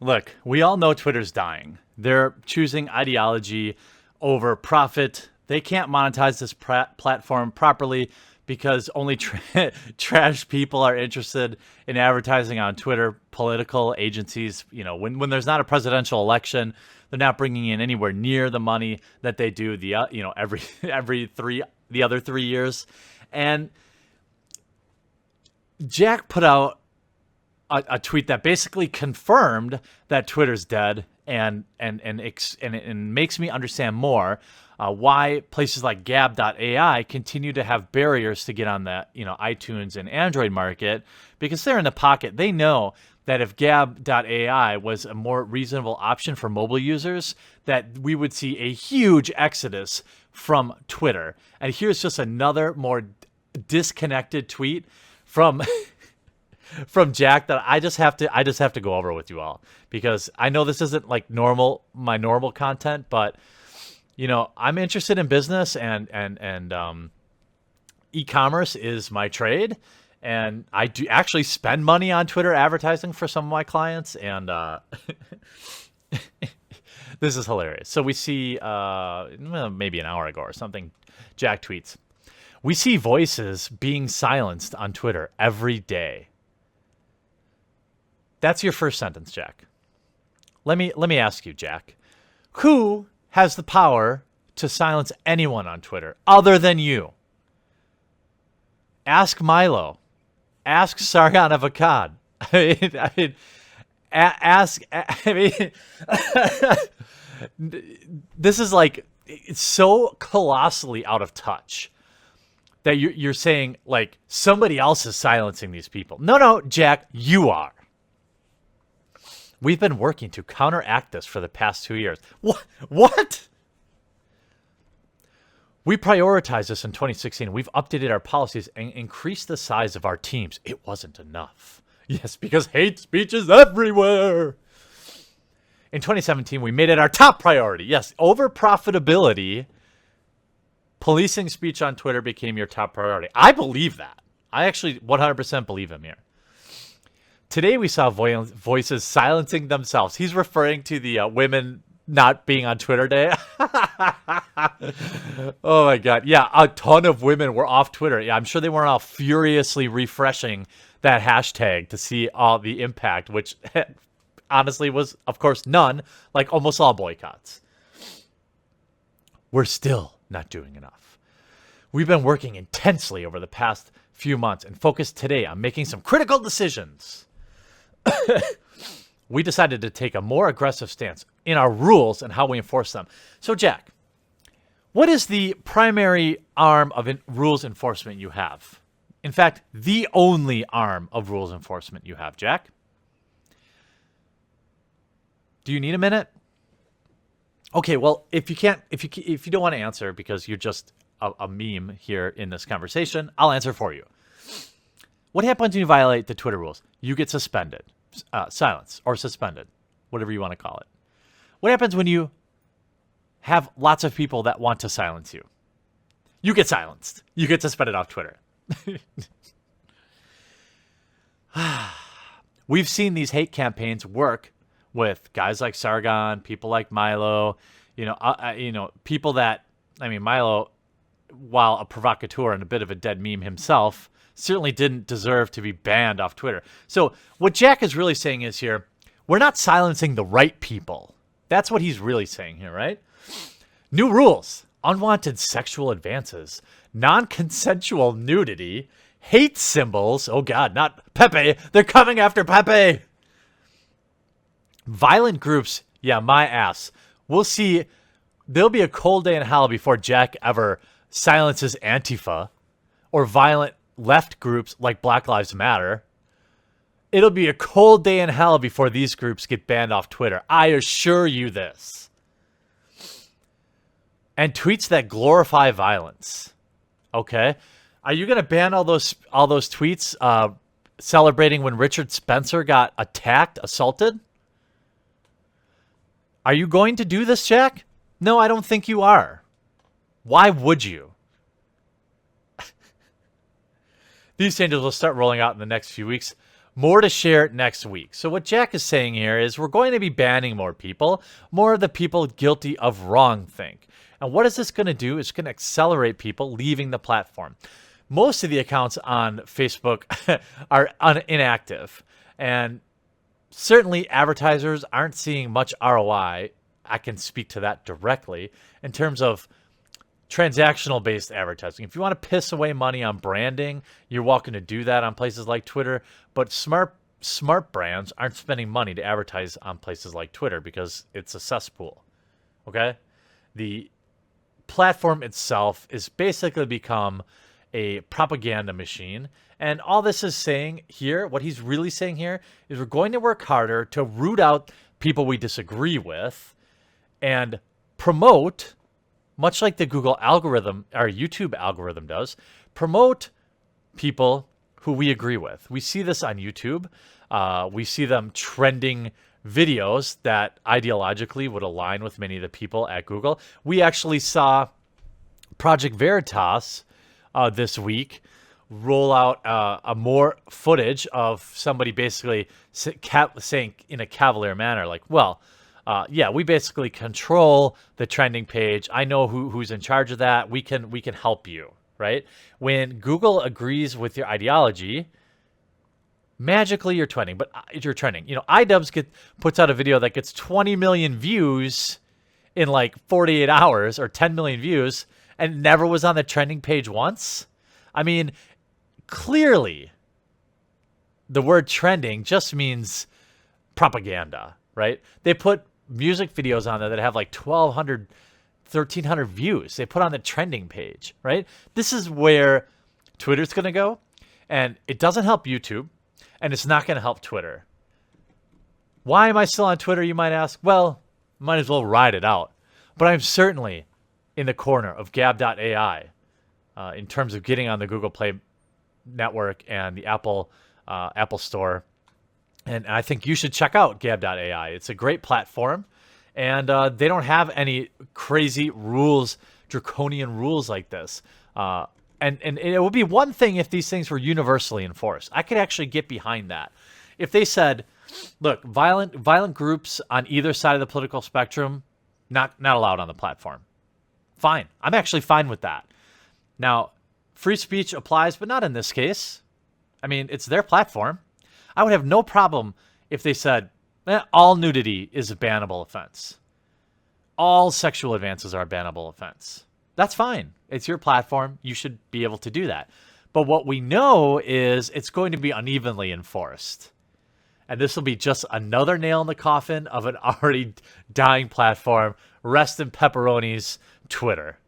Look, we all know Twitter's dying. They're choosing ideology over profit. They can't monetize this platform properly because only trash people are interested in advertising on Twitter. Political agencies, when there's not a presidential election, they're not bringing in anywhere near the money that they do the other 3 years. And Jack put out a tweet that basically confirmed that Twitter's dead, and makes me understand more why places like Gab.ai continue to have barriers to get on the iTunes and Android market, because they're in the pocket. They know that if Gab.ai was a more reasonable option for mobile users, that we would see a huge exodus from Twitter. And here's just another more disconnected tweet from from Jack that I just have to go over with you all, because I know this isn't like my normal content, but I'm interested in business, and e-commerce is my trade, and I do actually spend money on Twitter advertising for some of my clients, and this is hilarious. So we see maybe an hour ago or something, Jack tweets, "We see voices being silenced on Twitter every day." That's your first sentence, Jack. Let me ask you, Jack. Who has the power to silence anyone on Twitter other than you? Ask Milo. Ask Sargon of Akkad. This is like, it's so colossally out of touch that you're saying like somebody else is silencing these people. No, Jack, you are. We've been working to counteract this for the past 2 years. What? We prioritized this in 2016. We've updated our policies and increased the size of our teams. It wasn't enough. Yes, because hate speech is everywhere. In 2017, we made it our top priority. Yes, over profitability, policing speech on Twitter became your top priority. I believe that. I actually 100% believe him here. Today we saw voices silencing themselves. He's referring to the women not being on Twitter Day. Oh my God. Yeah, a ton of women were off Twitter. Yeah, I'm sure they weren't all furiously refreshing that hashtag to see all the impact, which honestly was, of course, none, like almost all boycotts. We're still not doing enough. We've been working intensely over the past few months and focused today on making some critical decisions. We decided to take a more aggressive stance in our rules and how we enforce them. So, Jack, what is the primary arm of rules enforcement you have? In fact, the only arm of rules enforcement you have, Jack? Do you need a minute? Okay, well, if you don't want to answer because you're just a meme here in this conversation, I'll answer for you. What happens when you violate the Twitter rules? You get suspended, silenced, or suspended, whatever you want to call it. What happens when you have lots of people that want to silence you? You get silenced. You get suspended off Twitter. We've seen these hate campaigns work with guys like Sargon, people like Milo, people that, Milo, while a provocateur and a bit of a dead meme himself, certainly didn't deserve to be banned off Twitter. So what Jack is really saying is here, we're not silencing the right people. That's what he's really saying here, right? New rules, unwanted sexual advances, non-consensual nudity, hate symbols. Oh God, not Pepe. They're coming after Pepe. Violent groups. Yeah, my ass. We'll see. There'll be a cold day in hell before Jack ever silences Antifa or violent left groups like Black Lives Matter. It'll be a cold day in hell before these groups get banned off Twitter. I assure you this. And tweets that glorify violence. Okay? Are you going to ban all those tweets celebrating when Richard Spencer got assaulted? Are you going to do this, Jack? No, I don't think you are. Why would you? These changes will start rolling out in the next few weeks. More to share next week. So what Jack is saying here is we're going to be banning more people, more of the people guilty of wrongthink. And what is this going to do? It's going to accelerate people leaving the platform. Most of the accounts on Facebook are inactive. And certainly advertisers aren't seeing much ROI. I can speak to that directly in terms of transactional based advertising. If you want to piss away money on branding, you're welcome to do that on places like Twitter. But smart brands aren't spending money to advertise on places like Twitter because it's a cesspool. Okay? The platform itself is basically become a propaganda machine. And all this is saying here, what he's really saying here, is we're going to work harder to root out people we disagree with and promote, much like the Google algorithm or YouTube algorithm does, promote people who we agree with. We see this on YouTube. We see them trending videos that ideologically would align with many of the people at Google. We actually saw Project Veritas this week roll out a more footage of somebody basically saying in a cavalier manner, like, well, yeah, we basically control the trending page. I know who's in charge of that. We can help you, right? When Google agrees with your ideology, magically you're trending. But you're trending. You know, iDubbbz puts out a video that gets 20 million views in like 48 hours or 10 million views and never was on the trending page once. I mean, clearly the word trending just means propaganda, right? They put music videos on there that have like 1,200, 1,300 views. They put on the trending page, right? This is where Twitter's going to go, and it doesn't help YouTube, and it's not going to help Twitter. Why am I still on Twitter, you might ask? Well, might as well ride it out. But I'm certainly in the corner of Gab.ai in terms of getting on the Google Play Network and the Apple Store. And I think you should check out Gab.ai. It's a great platform, and they don't have any crazy rules, draconian rules like this. And it would be one thing if these things were universally enforced. I could actually get behind that. If they said, look, violent groups on either side of the political spectrum, not allowed on the platform. Fine. I'm actually fine with that. Now, free speech applies, but not in this case. I mean, it's their platform. I would have no problem if they said, all nudity is a bannable offense. All sexual advances are a bannable offense. That's fine. It's your platform. You should be able to do that. But what we know is it's going to be unevenly enforced. And this will be just another nail in the coffin of an already dying platform. Rest in pepperonis, Twitter.